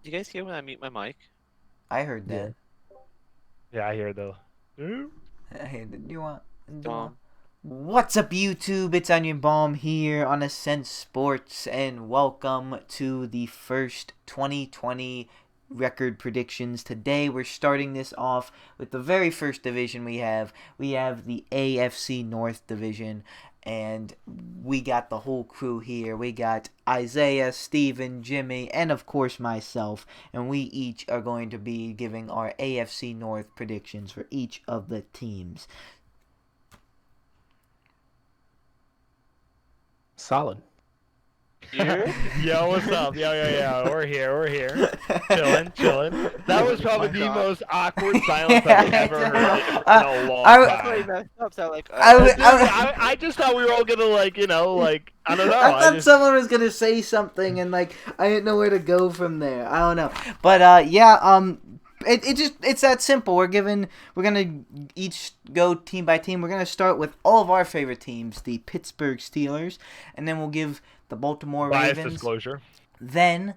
You guys hear when I mute my mic? I heard Yeah. that. Yeah, I hear though. Hey, do you want? Do you want? Dumb. What's up, YouTube? It's Onion Bomb here on Ascent Sports, and welcome to the first 2020 record predictions. Today, we're starting this off with the very first division we have. We have the AFC North division, and we got the whole crew here. We got Isaiah, Steven, Jimmy, and of course myself, and we each are going to be giving our AFC North predictions for each of the teams. Solid. You? Yo, what's up? Yo. We're here. We're here. Chilling. That was Oh probably my the god. most awkward silence I've ever heard in a long I, That's why you time. messed up, so like, I, Dude, I, I just thought we were all gonna I don't know. I I thought just someone was gonna say something and I didn't know where to go from there. I don't know, but yeah, it's that simple. We're gonna each go team by team. We're gonna start with all of our favorite teams, the Pittsburgh Steelers, and then we'll give the Baltimore bias Ravens, disclosure. then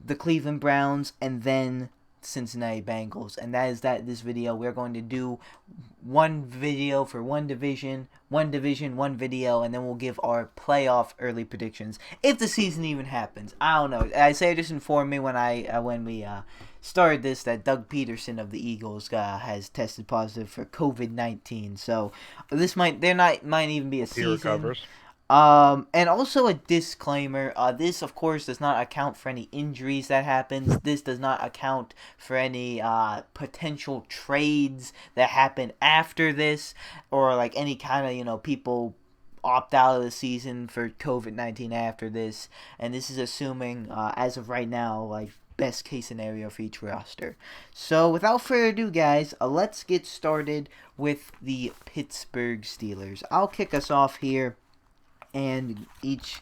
the Cleveland Browns, and then Cincinnati Bengals. And that is that this video. We're going to do one video for one division, one video, and then we'll give our playoff early predictions if the season even happens. I don't know. Isaiah just informed me when we started this that Doug Peterson of the Eagles has tested positive for COVID-19. So this might might even be a He season. recovers. And also a disclaimer. This, of course, does not account for any injuries that happens. This does not account for any potential trades that happen after this, or like any kind of people opt out of the season for COVID-19 after this. And this is assuming, as of right now, like best case scenario for each roster. So without further ado, guys, let's get started with the Pittsburgh Steelers. I'll kick us off here and each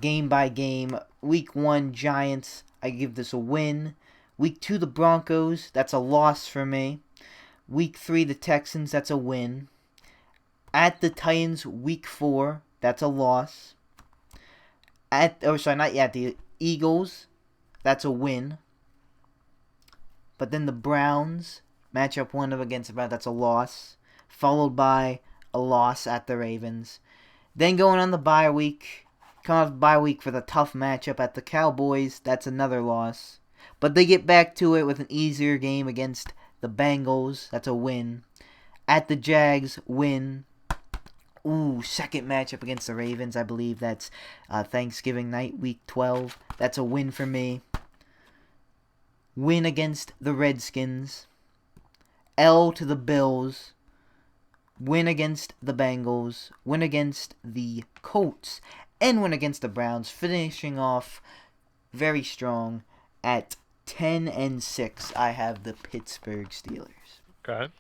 game by game. Week 1, Giants, I give this a win. Week 2, the Broncos, that's a loss for me. Week 3, the Texans, that's a win. At the Titans, week 4, that's a loss. Not yet, the Eagles, that's a win. But then the Browns, matchup 1 up against the Browns, that's a loss. Followed by a loss at the Ravens. Then going on the bye week, come off the bye week for the tough matchup at the Cowboys. That's another loss. But they get back to it with an easier game against the Bengals. That's a win. At the Jags, win. Ooh, second matchup against the Ravens. I believe that's Thanksgiving night, week 12. That's a win for me. Win against the Redskins. L to the Bills. Win against the Bengals, win against the Colts, and win against the Browns, finishing off very strong at 10-6. I have the Pittsburgh Steelers. Okay.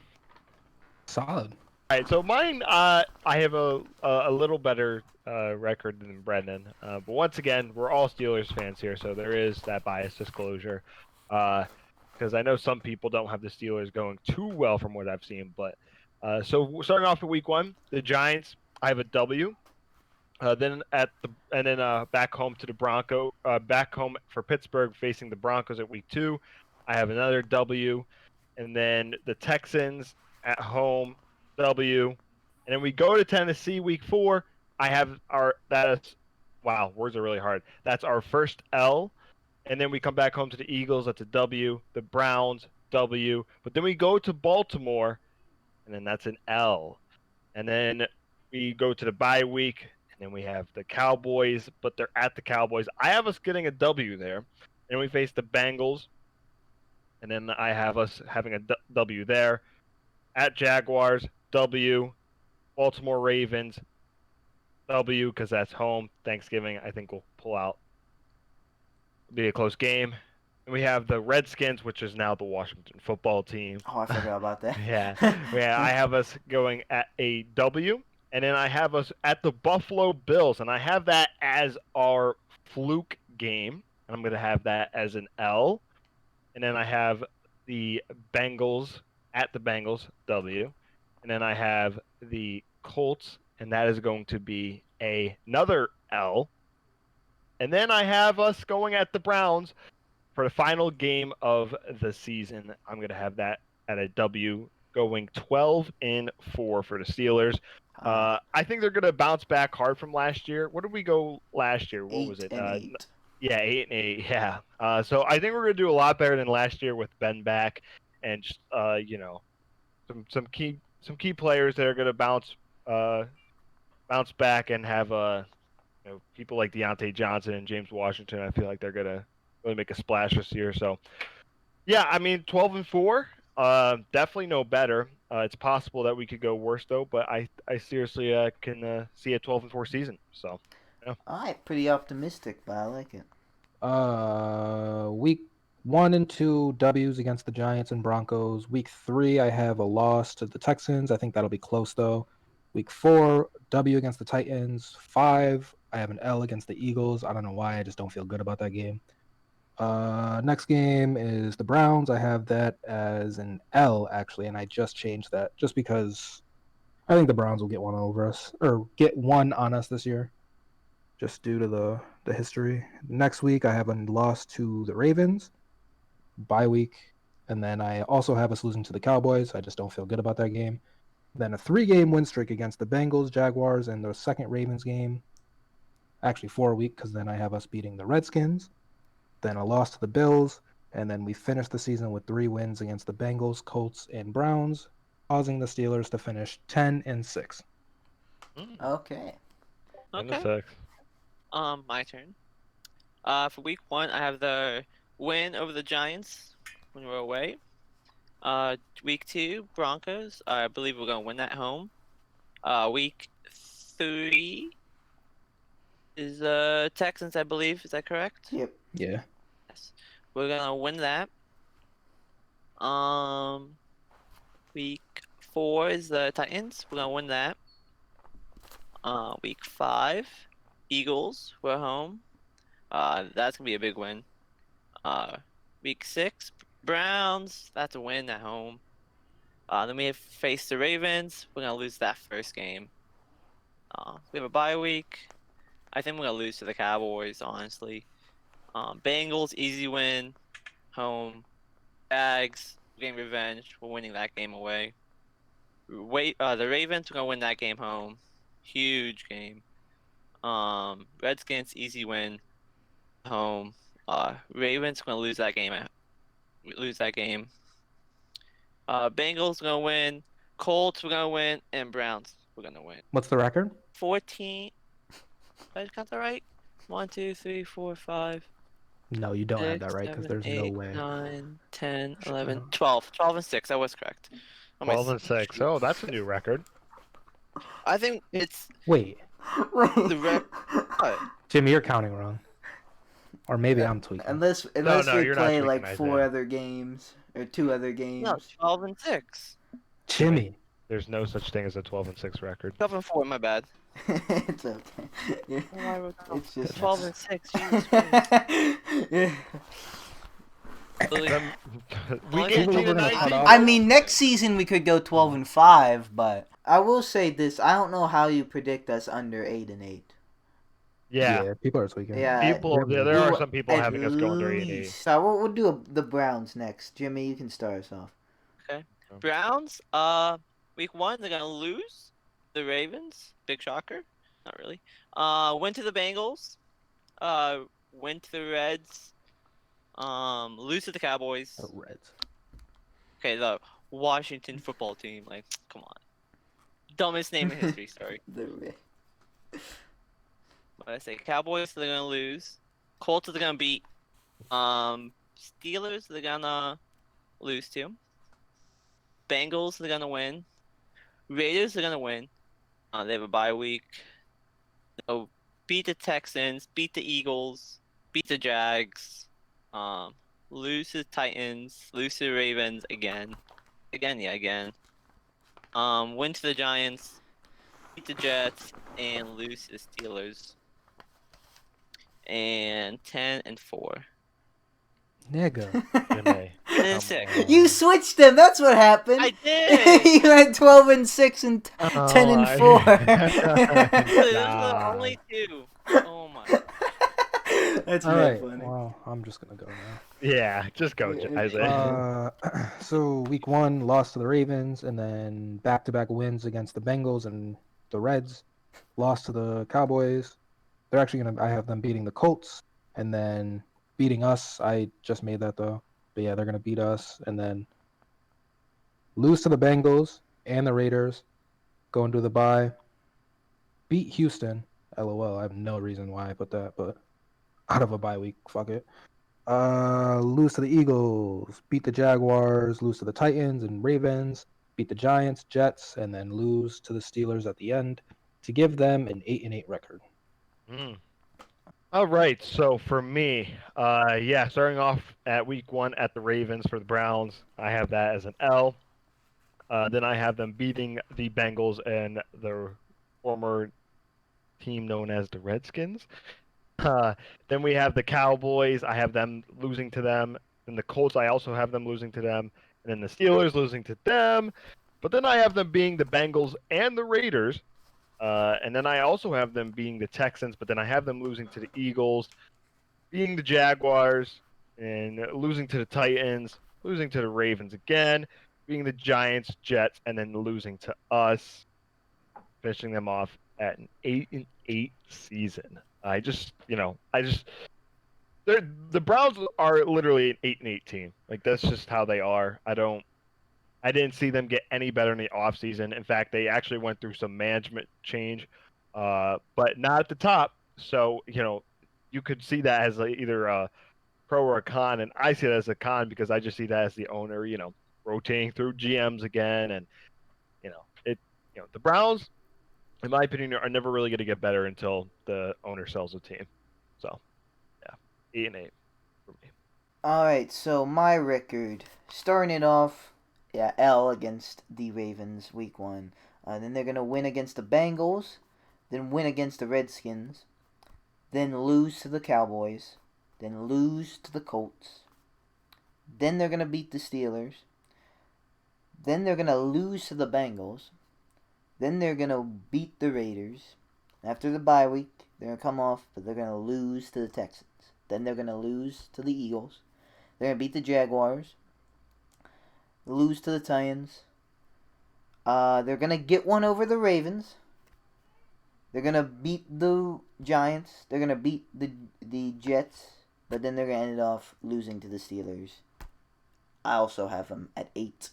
Solid. All right, so mine, I have a little better record than Brendan, but once again, we're all Steelers fans here, so there is that bias disclosure, because I know some people don't have the Steelers going too well from what I've seen, but so starting off with week 1, the Giants, I have a W. Then back home to the back home for Pittsburgh facing the Broncos at week 2, I have another W, and then the Texans at home, W, and then we go to Tennessee week 4. I have wow, words are really hard. That's our first L, and then we come back home to the Eagles. That's a W. The Browns, W, but then we go to Baltimore, and then that's an L, and then we go to the bye week, and then we have the Cowboys, but they're at the Cowboys. I have us getting a W there, and we face the Bengals, and then I have us having a W there. At Jaguars, W. Baltimore Ravens, W, because that's home. Thanksgiving, I think we'll pull out. It'll be a close game. And we have the Redskins, which is now the Washington football team. Oh, I forgot about that. Yeah. I have us going at a W. And then I have us at the Buffalo Bills. And I have that as our fluke game. And I'm going to have that as an L. And then I have the Bengals at the Bengals, W. And then I have the Colts, and that is going to be another L. And then I have us going at the Browns for the final game of the season, I'm going to have that at a W, going 12-4 for the Steelers. I think they're going to bounce back hard from last year. What did we go last year? What was it? 8-8. Yeah, 8-8. Yeah. So I think we're going to do a lot better than last year with Ben back, and just some key players that are going to bounce back and have people like Deontay Johnson and James Washington. I feel like they're going to really make a splash this year. So yeah, I mean 12-4. Definitely no better. It's possible that we could go worse though, but I seriously can see a 12-4 season. So yeah. All right, pretty optimistic, but I like it. Week 1 and 2 W's against the Giants and Broncos. Week 3, I have a loss to the Texans. I think that'll be close though. Week 4, W against the Titans. 5, I have an L against the Eagles. I don't know why. I just don't feel good about that game. Next game is the Browns. I have that as an L actually, and I just changed that just because I think the Browns will get one over us or get one on us this year, just due to the history. Next week I have a loss to the Ravens, bye week, and then I also have us losing to the Cowboys. I just don't feel good about that game. Then a 3-game win streak against the Bengals, Jaguars, and the second Ravens game. Actually 4-week because then I have us beating the Redskins. Then a loss to the Bills, and then we finish the season with 3 wins against the Bengals, Colts, and Browns, causing the Steelers to finish 10-6. Okay. Okay. My turn. For week 1, I have the win over the Giants when we're away. Week 2, Broncos. I believe we're gonna win at home. Week 3 is Texans, I believe. Is that correct? Yep. Yeah. Yes. We're gonna win that. Week 4 is the Titans. We're gonna win that. Week 5, Eagles. We're home. That's gonna be a big win. Week 6, Browns. That's a win at home. Then we have faced the Ravens. We're gonna lose that first game. We have a bye week. I think we're gonna lose to the Cowboys, honestly. Bengals, easy win, home. Jags, getting revenge. We're winning that game away. The Ravens, we're gonna win that game home. Huge game. Redskins, easy win, home. Ravens, we're gonna lose that game. Bengals, we're gonna win. Colts, we're gonna win, and Browns, we're gonna win. What's the record? 14. Did I count that right? 1, 2, 3, 4, 5. No, you don't have that 6, right because 7, there's no 8, way. 9, 10, Shut 11, up. 12. 12-6. That was correct. 12-6. Oh, that's a new record. I think it's Wait, the what? Jimmy, you're counting wrong. Or maybe I'm tweaking. Unless no, we you're not play tweaking, like 4 Isaiah. other games or 2 other games. No, 12-6. Jimmy. There's no such thing as a 12-6 record. 12-4. My bad. It's okay. Yeah. Oh, I wrote down It's just 12-6. Jesus Christ. Yeah. Literally, Week People 18 were and gonna cut 19. off. I mean, next season we could go 12-5, but I will say this: I don't know how you predict us under 8-8. Yeah. People are tweaking. Yeah, There are some people at having us going under 8-8. least. So we'll do the Browns next. Jimmy, you can start us off. Browns. Week 1, they're gonna lose the Ravens. Big shocker. Not really. Win to the Bengals. Win to the Reds. Lose to the Cowboys. The Reds. Okay, the Washington football team. Like, come on. Dumbest name in history. Sorry. But I say Cowboys, they're gonna lose. Colts, they're gonna beat. Steelers, they're gonna lose to. Bengals, they're gonna win. Raiders, they're gonna win. They have a bye week. They'll beat the Texans, beat the Eagles, beat the Jags. Lose to the Titans, lose to the Ravens again. Again. Win to the Giants, beat the Jets, and lose to the Steelers. And 10-4. Nigga. Jimmy. 10-6. You switched them. That's what happened. I did. You had 12-6 and 10-4. Those are the only two. Oh my. That's All mad right. funny. Well, I'm just gonna go now. Yeah, just go, Isaac. So week 1 lost to the Ravens, and then back-to-back wins against the Bengals and the Reds. Lost to the Cowboys. They're actually gonna. I have them beating the Colts, and then beating us. I just made that though. But yeah, they're gonna beat us, and then lose to the Bengals and the Raiders. Go into the bye. Beat Houston. LOL. I have no reason why I put that, but out of a bye week, fuck it. Lose to the Eagles, beat the Jaguars, lose to the Titans and Ravens, beat the Giants, Jets, and then lose to the Steelers at the end to give them an 8-8 record. Mm. All right, so for me, yeah, starting off at week 1 at the Ravens for the Browns, I have that as an L. Then I have them beating the Bengals and the former team known as the Redskins. Uh, then we have the Cowboys. I have them losing to them. Then the Colts, I also have them losing to them. And then the Steelers losing to them. But then I have them being the Bengals and the Raiders. And then I also have them being the Texans. But then I have them losing to the Eagles, being the Jaguars, and losing to the Titans, losing to the Ravens again, being the Giants, Jets, and then losing to us, finishing them off at an 8-8 season. The Browns are literally an 8-8 team. Like that's just how they are. I didn't see them get any better in the offseason. In fact, they actually went through some management change, but not at the top. So you could see that as either a pro or a con, and I see it as a con because I just see that as the owner, rotating through GMs again, and it. The Browns, in my opinion, are never really going to get better until the owner sells the team. So, yeah, 8-8 for me. Alright, so my record, starting it off, yeah, L against the Ravens, week 1. Then they're going to win against the Bengals, then win against the Redskins, then lose to the Cowboys, then lose to the Colts, then they're going to beat the Steelers, then they're going to lose to the Bengals, then they're going to beat the Raiders. After the bye week, they're going to come off, but they're going to lose to the Texans. Then they're going to lose to the Eagles. They're going to beat the Jaguars, lose to the Titans. They're going to get one over the Ravens. They're going to beat the Giants. They're going to beat the Jets. But then they're going to end off losing to the Steelers. I also have them at 8-8.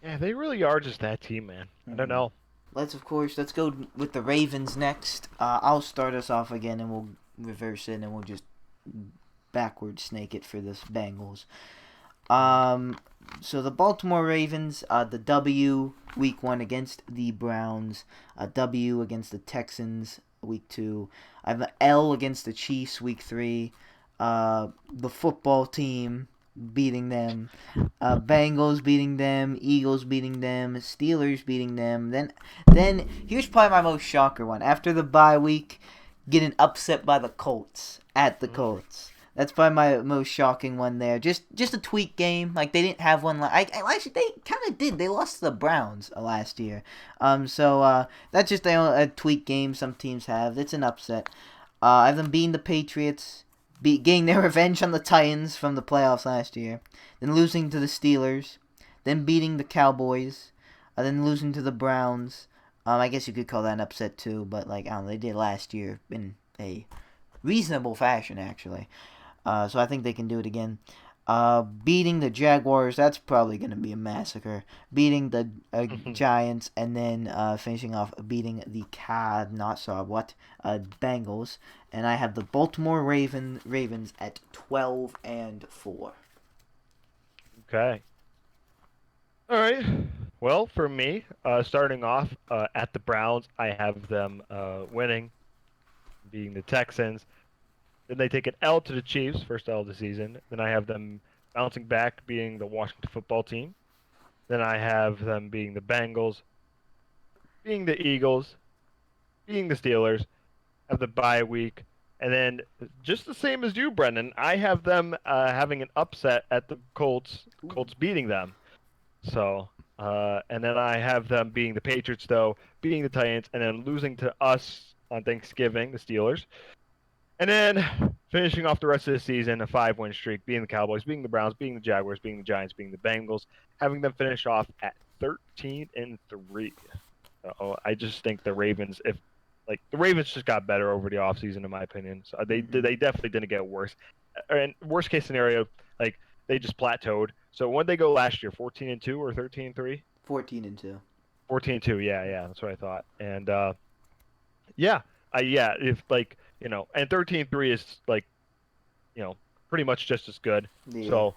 Yeah, they really are just that team, man. I don't know. Let's go with the Ravens next. I'll start us off again, and we'll reverse it, and we'll just backward snake it for this Bengals. So the Baltimore Ravens, the W week 1 against the Browns, a W against the Texans week 2. I have an L against the Chiefs week 3. The football team beating them, Bengals beating them, Eagles beating them, Steelers beating them. Then here's probably my most shocker one. After the bye week, getting upset by the Colts at the Colts. That's probably my most shocking one there. Just a tweak game. Like they didn't have one. Actually, they kind of did. They lost to the Browns last year. So that's just a tweak game some teams have. It's an upset. I have them beating the Patriots, getting their revenge on the Titans from the playoffs last year, then losing to the Steelers, then beating the Cowboys, then losing to the Browns. I guess you could call that an upset too, but I don't know, they did last year in a reasonable fashion actually. So I think they can do it again. Beating the Jaguars, that's probably going to be a massacre. Beating the Giants, and then finishing off beating the Bengals. And I have the Baltimore Ravens at 12-4. Okay. All right. Well, for me, starting off at the Browns, I have them winning, beating the Texans. Then they take an L to the Chiefs, first L of the season. Then I have them bouncing back, being the Washington football team. Then I have them being the Bengals, being the Eagles, being the Steelers, have the bye week. And then, just the same as you, Brenden, I have them having an upset at the Colts, Colts beating them. So, and then I have them being the Patriots, though, beating the Titans, and then losing to us on Thanksgiving, the Steelers. And then finishing off the rest of the season, a 5-win streak, being the Cowboys, being the Browns, being the Jaguars, being the Giants, being the Bengals, having them finish off at 13-3. So I just think the Ravens, the Ravens just got better over the offseason, in my opinion. So they definitely didn't get worse. And worst case scenario, like they just plateaued. So when did they go last year? 14-2 or 13-3? 14-2. 14-2. Yeah, that's what I thought. And if and 13-3 is pretty much just as good. Yeah. So,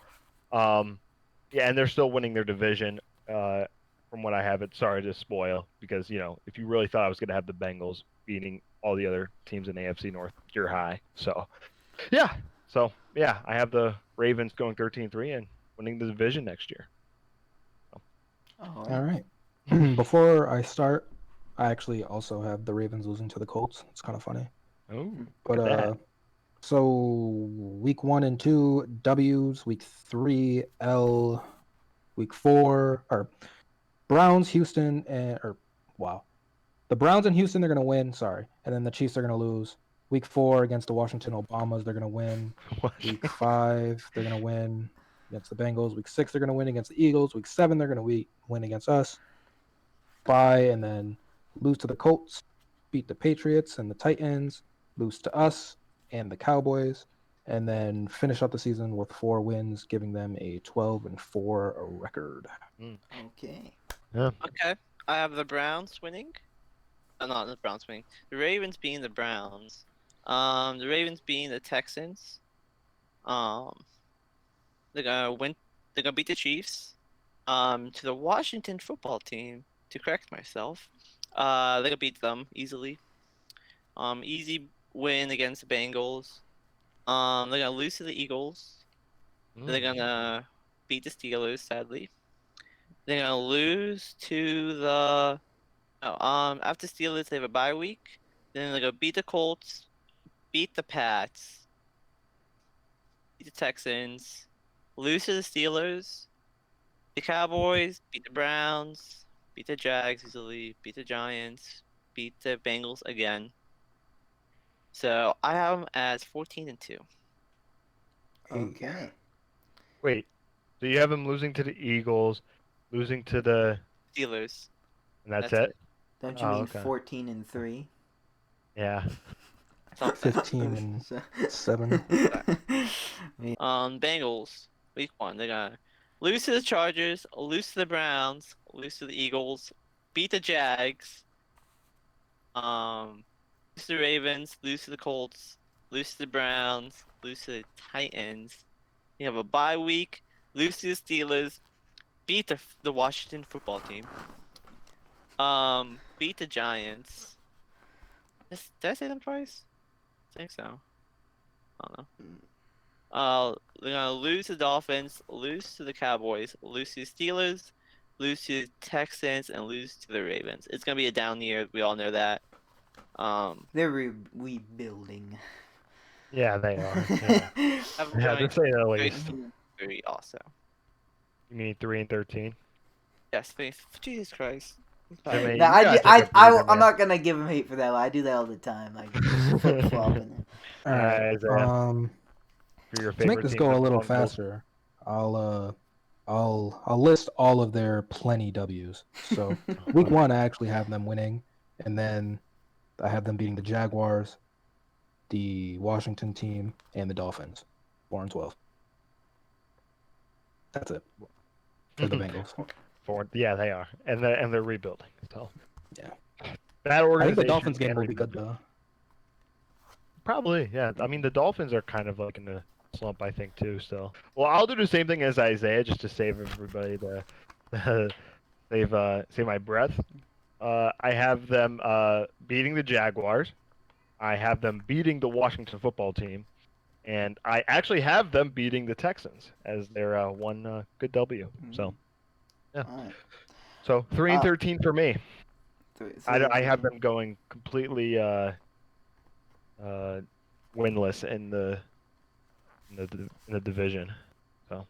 and they're still winning their division. From what I have it, sorry to spoil, because if you really thought I was going to have the Bengals beating all the other teams in the AFC North, you're high. So, yeah, I have the Ravens going 13-3 and winning the division next year. All right. Before I start, I actually also have the Ravens losing to the Colts. It's kind of funny. Oh, but so week 1 and 2 W's, week 3 L, week 4 or Browns, Houston, the Browns and Houston, they're gonna win. Sorry, and then the Chiefs are gonna lose. Week 4 against the Washington Obamas, they're gonna win. Week 5, they're gonna win against the Bengals. Week 6, they're gonna win against the Eagles. Week 7, they're gonna win against us. Bye, and then lose to the Colts, beat the Patriots and the Titans, lose to us and the Cowboys, and then finish up the season with 4 wins, giving them a 12-4 record. Okay. Yeah. Okay. I have the Browns winning. Not the Browns winning. The Ravens being the Browns. The Ravens being the Texans. They're gonna win. They're gonna beat the Chiefs. To the Washington football team. To correct myself. They're gonna beat them easily. Easy win against the Bengals. They're gonna lose to the Eagles. They're gonna beat the Steelers, sadly. They're gonna lose to the after Steelers they have a bye week. Then they're gonna beat the Colts, beat the Pats, beat the Texans, lose to the Steelers, the Cowboys, beat the Browns, beat the Jags easily, beat the Giants, beat the Bengals again. So I have them as 14-2. Okay. Wait, so you have them losing to the Eagles, losing to the Steelers. and that's That's it? Don't you Oh, mean okay. 14-3? Yeah. Felt bad. 15-7. Bengals, week 1, they're gonna lose to the Chargers, lose to the Browns, lose to the Eagles, beat the Jags, lose to the Ravens, lose to the Colts, lose to the Browns, lose to the Titans. You have a bye week, lose to the Steelers, beat the Washington football team. Beat the Giants. Did I say them twice? I think so. I don't know. They're gonna lose to the Dolphins, lose to the Cowboys, lose to the Steelers, lose to the Texans, and lose to the Ravens. It's gonna be a down year. We all know that. They're rebuilding. Yeah, they are. Yeah, yeah, to say the least. Very also. You mean 3-13? Yes, Jesus Christ. Jimmy, No, you gotta take a breather, I'm man. not gonna give him hate for that. I do that all the time. Like flip flopping. All right. For your To make favorite this teams, go a the little Bengals. faster, I'll list all of their plenty W's. So week 1, I actually have them winning, and then I have them beating the Jaguars, the Washington team, and the Dolphins. 4-12. That's it for the Bengals. Yeah, they are, and they're rebuilding. So Yeah, that I organization. think the Dolphins game can will be rebuild. good though. Probably, yeah. I mean, the Dolphins are kind of like in a slump, I think, too. So, well, I'll do the same thing as Isaiah, just to save everybody save my breath. I have them beating the Jaguars. I have them beating the Washington football team, and I actually have them beating the Texans as their one good W. So, yeah. Right. So 3-13 for me. I have them going completely winless in the division. So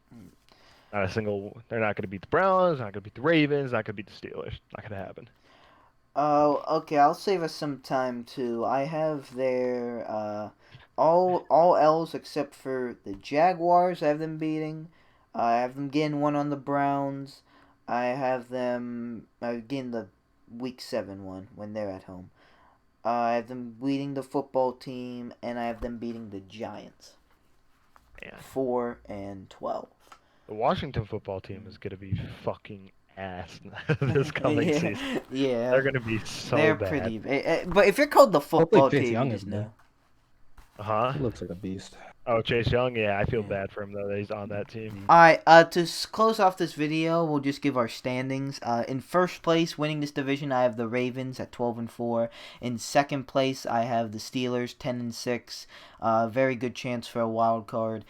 not a single. They're not going to beat the Browns. Not going to beat the Ravens. Not going to beat the Steelers. Not going to happen. Oh, okay. I'll save us some time too. I have their All L's except for the Jaguars. I have them beating. I have them getting one on the Browns. I have them getting the Week 7 one when they're at home. I have them beating the football team, and I have them beating the Giants. Man. 4-12. The Washington football team is gonna be fucking ass this coming season. Yeah, They're gonna be so they're bad. pretty. But if you're called the football Chase team, Young you is just there. know. Huh? He looks like a beast. Oh, Chase Young. Yeah, I feel Yeah. bad for him though that he's on that team. Alright, to close off this video, we'll just give our standings. In first place, winning this division, I have the Ravens at 12-4. In second place, I have the Steelers 10-6. Very good chance for a wild card.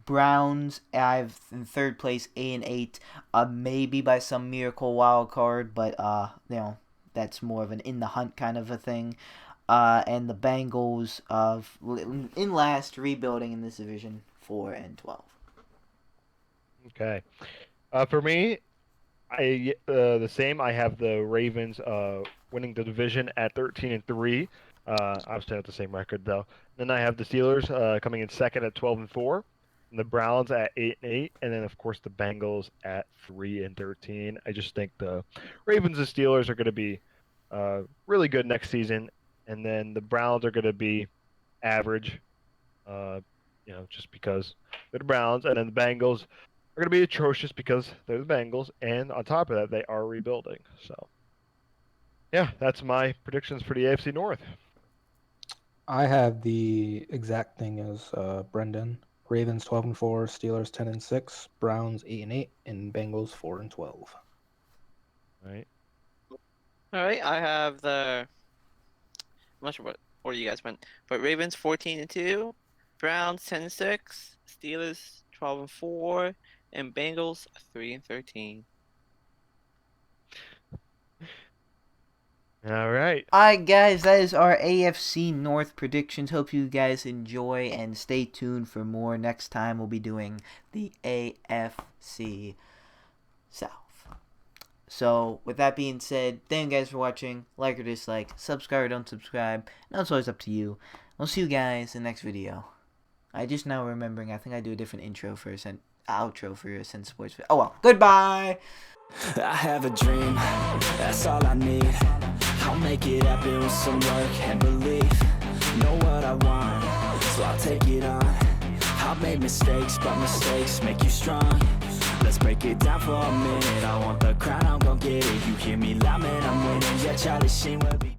Browns, I have in third place 8-8. Maybe by some miracle wild card, but that's more of an in the hunt kind of a thing. And the Bengals in last, rebuilding in this division, 4-12. Okay. For me, I the same. I have the Ravens winning the division at 13-3. Obviously not the same record though. Then I have the Steelers coming in second at 12-4, and the Browns at 8-8, and then of course the Bengals at 3-13. I just think the Ravens and Steelers are going to be really good next season, and then the Browns are going to be average. Just because they're the Browns, and then the Bengals are going to be atrocious because they're the Bengals, and on top of that, they are rebuilding. So, yeah, that's my predictions for the AFC North. I have the exact thing as Brenden. Ravens 12-4, Steelers 10-6, Browns 8-8, and Bengals 4-12. Right. All right, I have the. I'm not sure what order you guys went, but Ravens 14-2, Browns 10-6, Steelers 12-4, and Bengals 3-13. All right. Alright, guys, that is our AFC North predictions. Hope you guys enjoy and stay tuned for more. Next time, we'll be doing the AFC South. So, with that being said, thank you guys for watching. Like or dislike, subscribe or don't subscribe. Now it's always up to you. We'll see you guys in the next video. I just now remembering, I think I do a different intro for outro for your Ascent Sports. Oh well, goodbye! I have a dream, that's all I need. I'll make it happen with some work and belief. Know what I want, so I'll take it on. I've made mistakes, but mistakes make you strong. Let's break it down for a minute. I want the crown, I'm gon' get it. You hear me loud, man, I'm winning. Yeah, Charlie Sheen will be